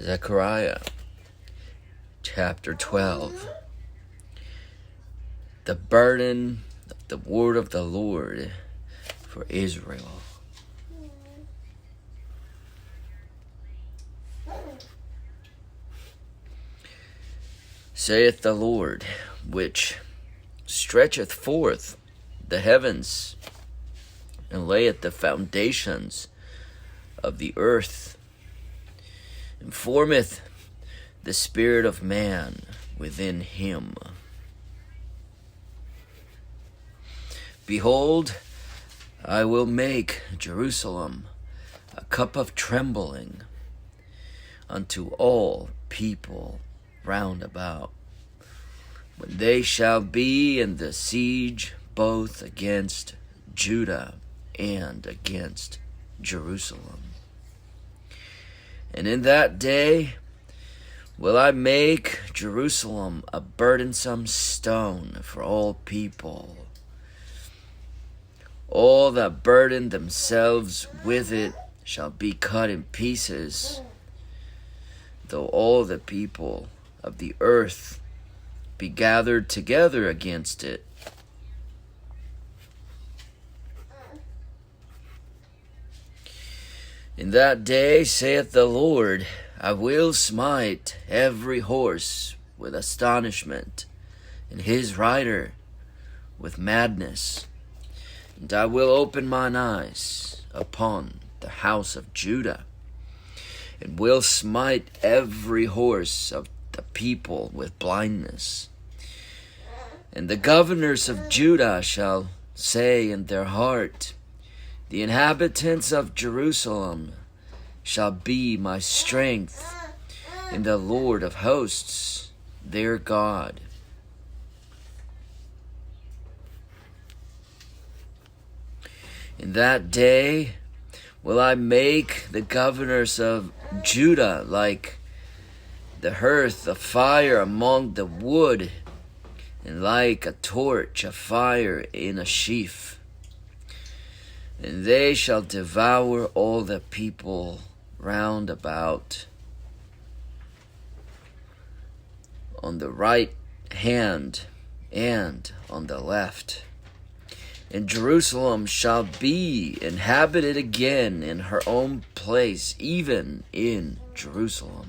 Zechariah chapter 12. The burden of the word of the Lord for Israel. Saith the Lord, which stretcheth forth the heavens, and layeth the foundations of the earth, and formeth the spirit of man within him. Behold, I will make Jerusalem a cup of trembling unto all people round about, when they shall be in the siege both against Judah and against Jerusalem. And in that day will I make Jerusalem a burdensome stone for all people. All that burden themselves with it shall be cut in pieces, though all the people of the earth be gathered together against it. In that day, saith the Lord, I will smite every horse with astonishment, and his rider with madness. And I will open mine eyes upon the house of Judah, and will smite every horse of the people with blindness. And the governors of Judah shall say in their heart, the inhabitants of Jerusalem shall be my strength in the Lord of hosts, their God. In that day will I make the governors of Judah like the hearth of fire among the wood, and like a torch of fire in a sheaf. And they shall devour all the people round about, on the right hand and on the left. And Jerusalem shall be inhabited again in her own place, even in Jerusalem.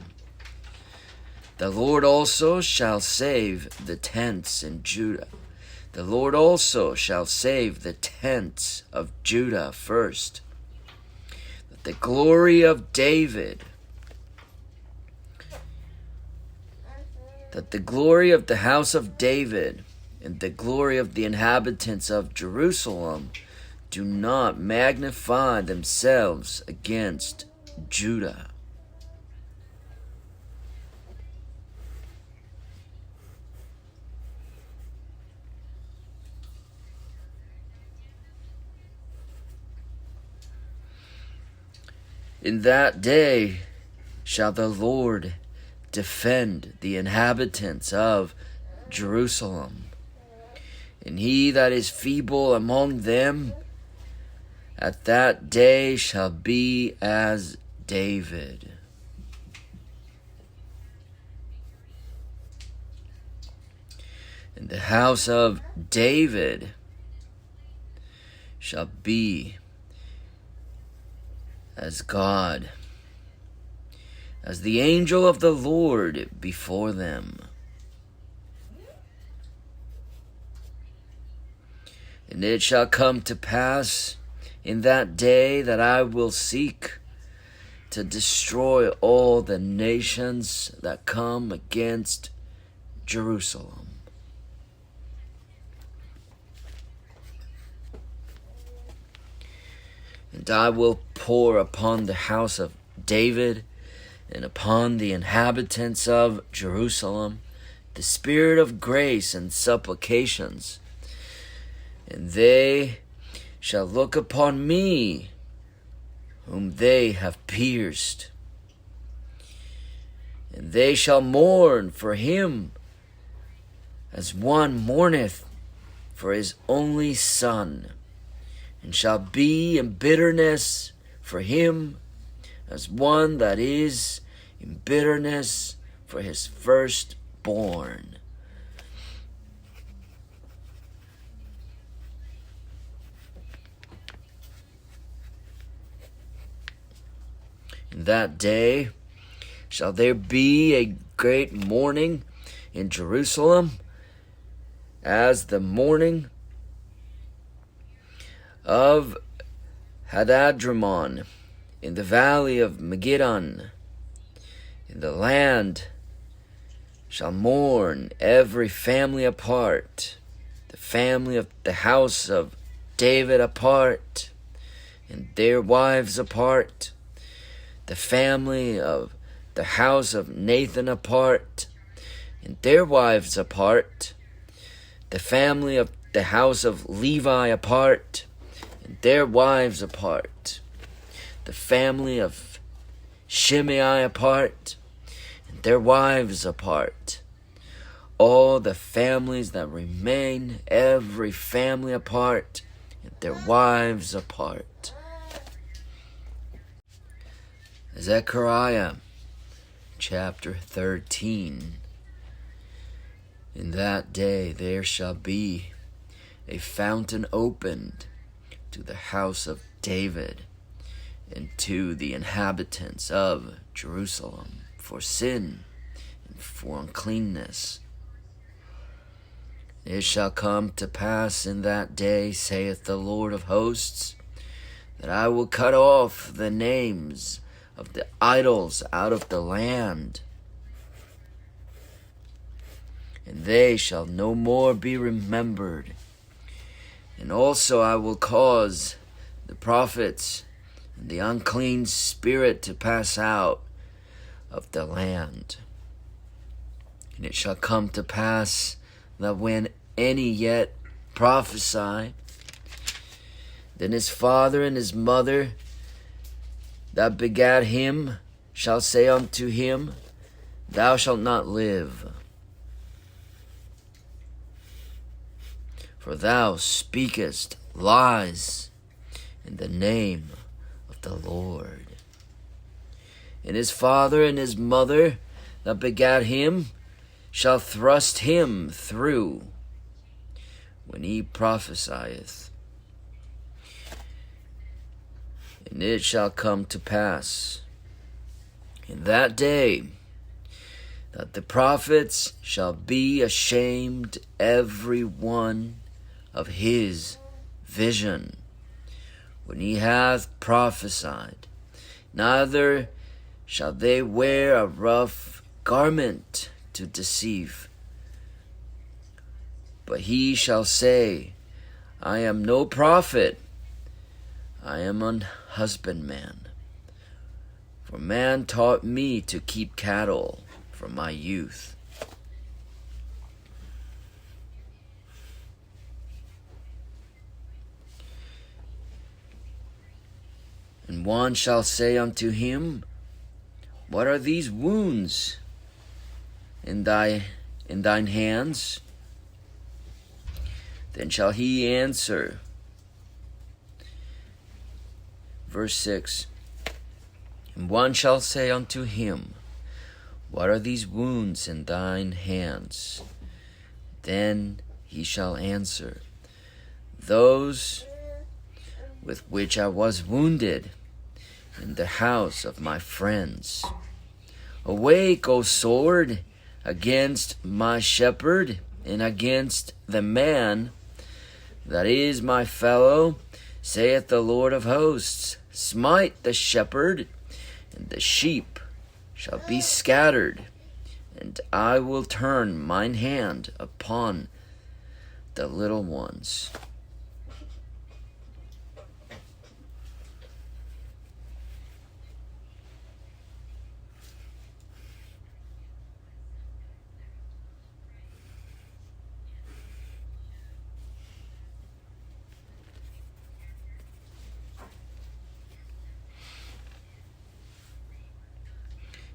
The Lord also shall save the tents in Judah. The Lord also shall save the tents of Judah first, that the glory of David, that the glory of the house of David and the glory of the inhabitants of Jerusalem do not magnify themselves against Judah. In that day shall the Lord defend the inhabitants of Jerusalem, and he that is feeble among them at that day shall be as David. And the house of David shall be as God, as the angel of the Lord before them. And it shall come to pass in that day that I will seek to destroy all the nations that come against Jerusalem. And I will pour upon the house of David and upon the inhabitants of Jerusalem the spirit of grace and supplications, and they shall look upon me, whom they have pierced. And they shall mourn for him as one mourneth for his only son, and shall be in bitterness for him as one that is in bitterness for his firstborn. In that day shall there be a great mourning in Jerusalem, as the mourning of Hadadrimmon in the valley of Megiddon. In the land shall mourn every family apart, the family of the house of David apart, and their wives apart, the family of the house of Nathan apart, and their wives apart, the family of the house of Levi apart, and their wives apart, the family of Shimei apart, and their wives apart, all the families that remain, every family apart, and their wives apart. Zechariah chapter 13. In that day there shall be a fountain opened to the house of David and to the inhabitants of Jerusalem for sin and for uncleanness. It shall come to pass in that day, saith the Lord of hosts, that I will cut off the names of the idols out of the land, and they shall no more be remembered. And also I will cause the prophets and the unclean spirit to pass out of the land. And it shall come to pass that when any yet prophesy, then his father and his mother that begat him shall say unto him, Thou shalt not live, for thou speakest lies in the name of the Lord. And his father and his mother that begat him shall thrust him through when he prophesieth. And it shall come to pass in that day that the prophets shall be ashamed every one of his vision when he hath prophesied. Neither shall they wear a rough garment to deceive, but he shall say, I am no prophet, I am an husbandman. For man taught me to keep cattle from my youth. And one shall say unto him, What are these wounds in thine hands? Then shall he answer, verse 6, And one shall say unto him, What are these wounds in thine hands? Then he shall answer, Those with which I was wounded in the house of my friends. Awake, O sword, against my shepherd, and against the man that is my fellow, saith the Lord of hosts. Smite the shepherd, and the sheep shall be scattered, and I will turn mine hand upon the little ones.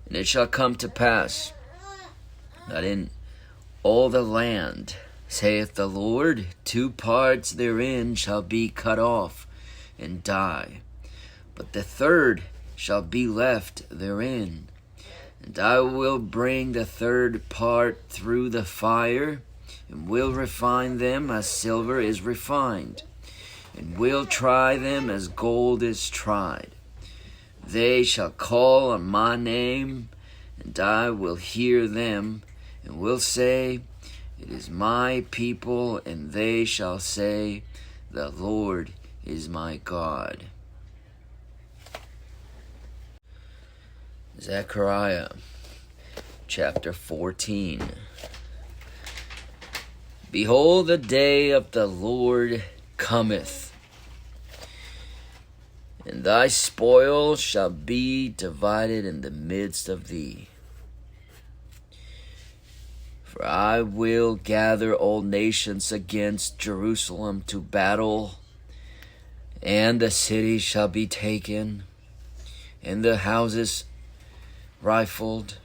And it shall come to pass that in all the land, saith the Lord, 2 parts therein shall be cut off and die, but the third shall be left therein. And I will bring the third part through the fire, and will refine them as silver is refined, and will try them as gold is tried. They shall call on my name, and I will hear them, and will say, It is my people, and they shall say, The Lord is my God. Zechariah chapter 14. Behold, the day of the Lord cometh, and thy spoil shall be divided in the midst of thee. For I will gather all nations against Jerusalem to battle, and the city shall be taken, and the houses rifled,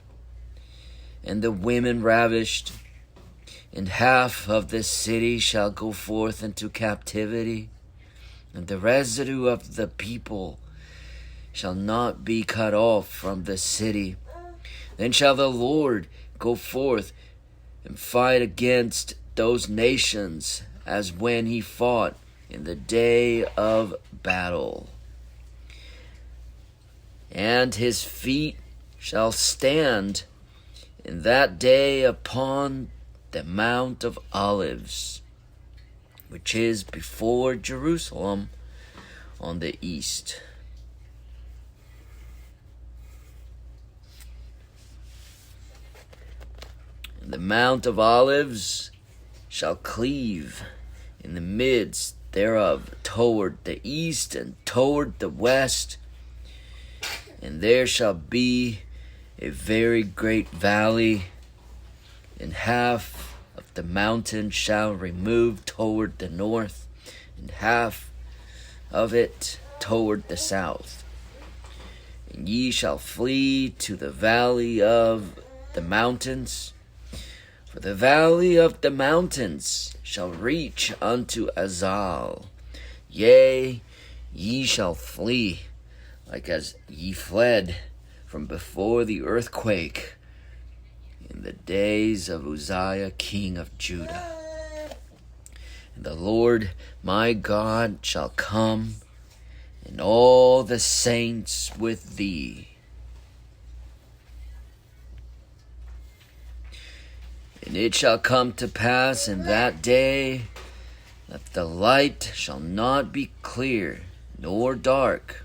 and the women ravished, and half of the city shall go forth into captivity, and the residue of the people shall not be cut off from the city. Then shall the Lord go forth and fight against those nations, as when he fought in the day of battle. And his feet shall stand in that day upon the Mount of Olives, which is before Jerusalem on the east. And the Mount of Olives shall cleave in the midst thereof toward the east and toward the west, and there shall be a very great valley, and half of the mountain shall remove toward the north, and half of it toward the south. And ye shall flee to the valley of the mountains, for the valley of the mountains shall reach unto Azal. Yea, ye shall flee, like as ye fled from before the earthquake in the days of Uzziah king of Judah. And the Lord my God shall come, and all the saints with thee. And it shall come to pass in that day that the light shall not be clear nor dark,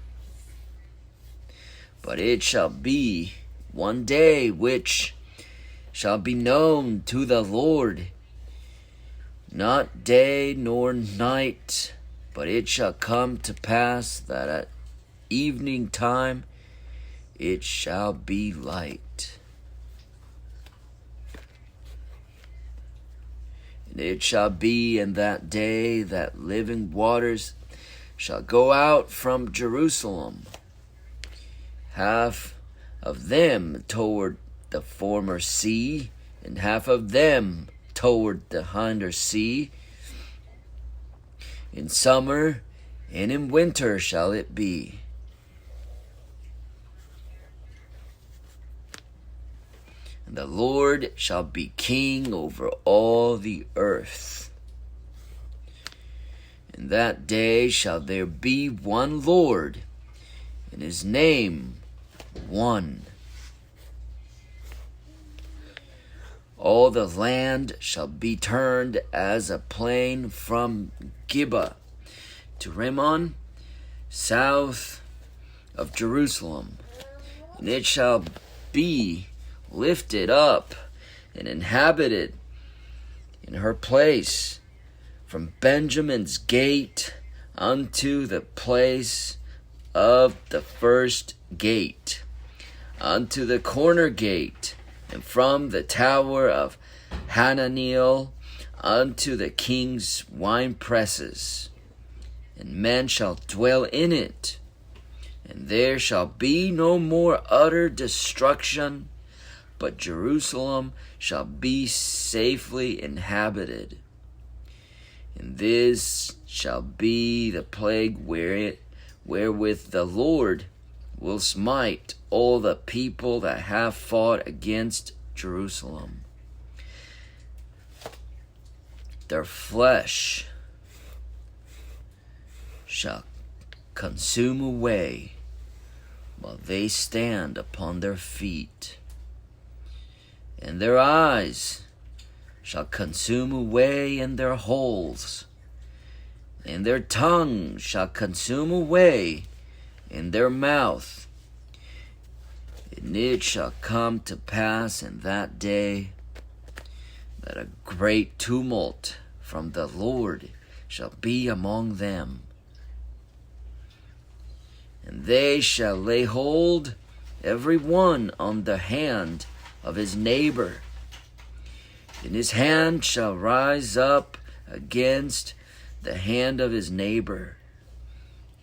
but it shall be one day which shall be known to the Lord, not day nor night, but it shall come to pass that at evening time it shall be light. And it shall be in that day that living waters shall go out from Jerusalem, half of them toward the former sea, and half of them toward the hinder sea. In summer and in winter shall it be. And the Lord shall be king over all the earth. In that day shall there be one Lord, and his name one. All the land shall be turned as a plain from Gibeah to Rimmon, south of Jerusalem. And it shall be lifted up and inhabited in her place, from Benjamin's gate unto the place of the first gate, unto the corner gate, and from the tower of Hananiel unto the king's wine presses. And men shall dwell in it, and there shall be no more utter destruction, but Jerusalem shall be safely inhabited. And this shall be the plague wherewith the Lord will smite all the people that have fought against Jerusalem. Their flesh shall consume away while they stand upon their feet, and their eyes shall consume away in their holes, and their tongue shall consume away in their mouth. And it shall come to pass in that day that a great tumult from the Lord shall be among them. And they shall lay hold every one on the hand of his neighbor, and his hand shall rise up against the hand of his neighbor.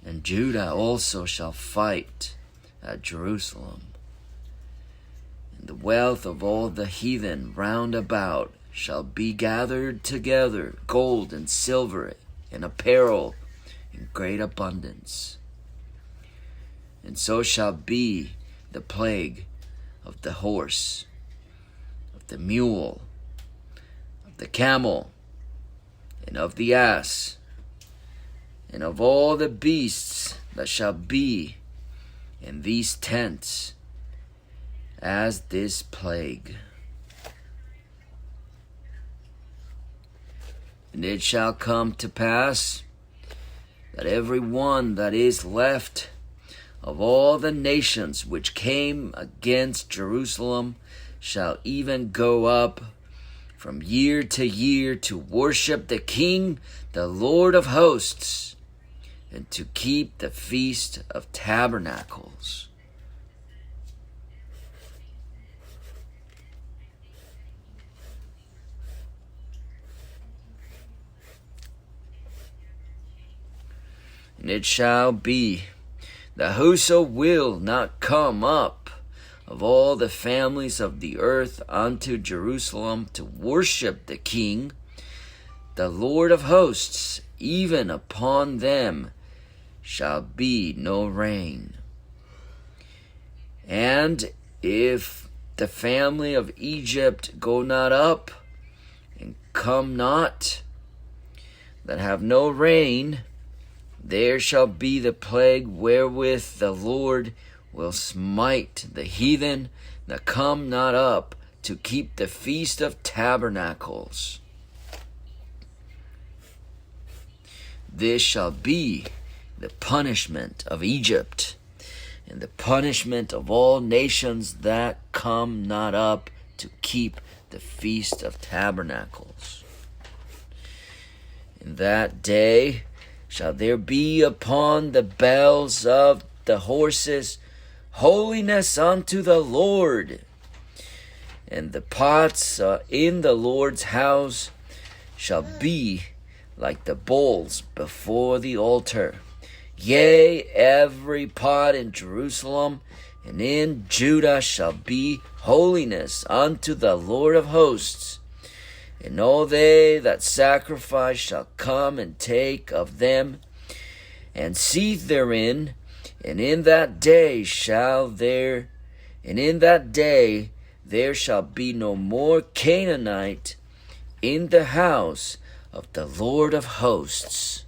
And Judah also shall fight at Jerusalem. And the wealth of all the heathen round about shall be gathered together, gold and silver and apparel in great abundance. And so shall be the plague of the horse, of the mule, of the camel, and of the ass, and of all the beasts that shall be in these tents, as this plague. And it shall come to pass that every one that is left of all the nations which came against Jerusalem shall even go up from year to year to worship the King, the Lord of hosts, and to keep the Feast of Tabernacles. And it shall be that whoso will not come up of all the families of the earth unto Jerusalem to worship the King, the Lord of hosts, even upon them shall be no rain. And if the family of Egypt go not up, and come not, that have no rain, there shall be the plague wherewith the Lord will smite the heathen that come not up to keep the Feast of Tabernacles. This shall be the punishment of Egypt, and the punishment of all nations that come not up to keep the Feast of Tabernacles. In that day shall there be upon the bells of the horses holiness unto the Lord, and the pots in the Lord's house shall be like the bowls before the altar. Yea, every pot in Jerusalem and in Judah shall be holiness unto the Lord of hosts. And all they that sacrifice shall come and take of them, and seethe therein, and in that day there shall be no more Canaanite in the house of the Lord of hosts.